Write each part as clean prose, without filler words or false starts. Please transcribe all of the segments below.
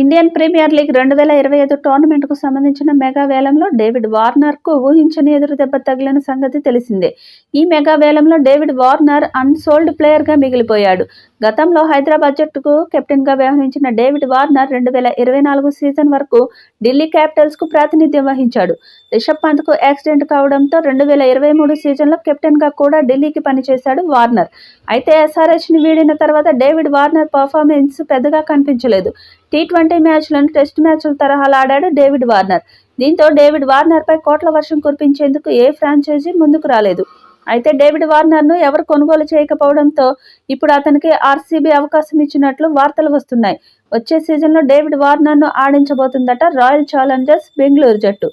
Indian premier league 2025 టోర్నమెంట్కు సంబంధించిన mega వేలంలో David వార్నర్కు ఊహించని ఎదురు దెబ్బ తగిలిన సంగతి తెలిసిందే. ఈ మెగా వేలంలో డేవిడ్ వార్నర్ అన్సోల్డ్ ప్లేయర్గా మిగిలిపోయాడు. గతంలో హైదరాబాద్ జట్టుకు కెప్టెన్గా వ్యవహరించిన డేవిడ్ వార్నర్ 2024 సీజన్ వరకు ఢిల్లీ క్యాపిటల్స్కు ప్రాతినిధ్యం వహించాడు. రిషబ్ పంత్కు యాక్సిడెంట్ కావడంతో 2023 సీజన్లో కెప్టెన్గా కూడా ఢిల్లీకి పనిచేశాడు వార్నర్. అయితే ఎస్ఆర్హెచ్ని వీడిన తర్వాత డేవిడ్ వార్నర్ పర్ఫార్మెన్స్ పెద్దగా కనిపించలేదు. టీ20 మ్యాచ్లను టెస్ట్ మ్యాచ్ల తరహాలో ఆడాడు డేవిడ్ వార్నర్. దీంతో డేవిడ్ వార్నర్పై కోట్ల వర్షం కురిపించేందుకు ఏ ఫ్రాంచైజీ ముందుకు రాలేదు. అయితే డేవిడ్ వార్నర్ను ఎవరు కొనుగోలు చేయకపోవడంతో ఇప్పుడు అతనికి ఆర్సీబీ అవకాశం ఇచ్చినట్లు వార్తలు వస్తున్నాయి. వచ్చే సీజన్లో డేవిడ్ వార్నర్ను ఆడించబోతుందట రాయల్ ఛాలెంజర్స్ బెంగళూరు జట్టు.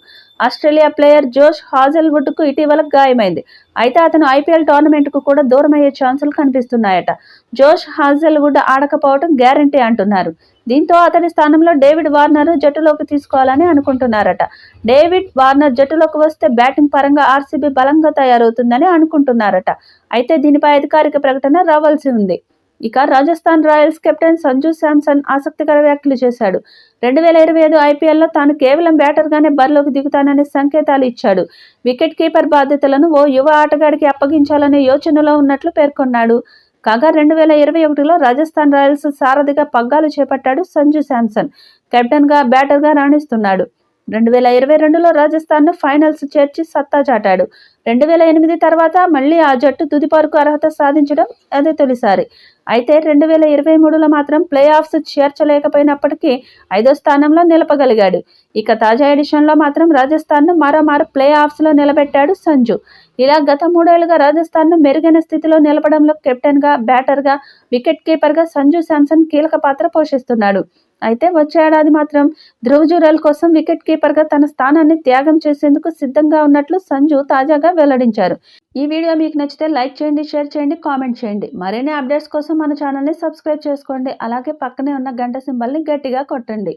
ఆస్ట్రేలియా ప్లేయర్ జోష్ హాజెల్వుడ్కు ఇటీవల గాయమైంది. అయితే అతను ఐపీఎల్ టోర్నమెంట్కు కూడా దూరమయ్యే ఛాన్సులు కనిపిస్తున్నాయట. జోష్ హాజెల్వుడ్ ఆడకపోవడం గ్యారంటీ అంటున్నారు. దీంతో అతని స్థానంలో డేవిడ్ వార్నర్ జట్టులోకి తీసుకోవాలని అనుకుంటున్నారట. డేవిడ్ వార్నర్ జట్టులోకి వస్తే బ్యాటింగ్ పరంగా ఆర్సీబీ బలంగా తయారవుతుందని అనుకుంటున్నారట. అయితే దీనిపై అధికారిక ప్రకటన రావాల్సి ఉంది. ఇక రాజస్థాన్ రాయల్స్ కెప్టెన్ సంజు శాంసన్ ఆసక్తికర వ్యాఖ్యలు చేశాడు. 2025 ఐపీఎల్లో తాను కేవలం బ్యాటర్గానే బరిలోకి దిగుతాననే సంకేతాలు ఇచ్చాడు. వికెట్ కీపర్ బాధ్యతలను ఓ యువ ఆటగాడికి అప్పగించాలనే యోచనలో ఉన్నట్లు పేర్కొన్నాడు. కాగా 2021లో రాజస్థాన్ రాయల్స్ సారథిగా పగ్గాలు చేపట్టాడు సంజు శాంసన్. కెప్టెన్గా బ్యాటర్గా రాణిస్తున్నాడు. 2022లో రాజస్థాన్ను ఫైనల్స్ చేర్చి సత్తా చాటాడు. 2008 తర్వాత మళ్లీ ఆ జట్టు తుదిపోరుకు అర్హత సాధించడం అదే తొలిసారి. అయితే 2023లో మాత్రం ప్లే ఆఫ్స్ చేర్చలేకపోయినప్పటికీ 5వ స్థానంలో నిలపగలిగాడు. ఇక తాజా ఎడిషన్లో మాత్రం రాజస్థాన్ను మరోమారు ప్లే ఆఫ్స్లో నిలబెట్టాడు సంజు. ఇలా గత 3 ఏళ్లుగా రాజస్థాన్ను మెరుగైన స్థితిలో నిలపడంలో కెప్టెన్గా, బ్యాటర్గా, వికెట్ కీపర్గా సంజు శాంసన్ కీలక పాత్ర పోషిస్తున్నాడు. అయితే వచ్చే ఏడాది మాత్రం ధ్రువ్ జురెల్ కోసం వికెట్ కీపర్గా తన స్థానాన్ని త్యాగం చేసేందుకు సిద్ధంగా ఉన్నట్లు సంజు తాజాగా వెల్లడించారు. ఈ వీడియో మీకు నచ్చితే లైక్ చేయండి, షేర్ చేయండి, కామెంట్ చేయండి. మరిన్ని అప్డేట్స్ కోసం మన ఛానల్ని సబ్స్క్రైబ్ చేసుకోండి. అలాగే పక్కనే ఉన్న గంట సింబల్ని గట్టిగా కొట్టండి.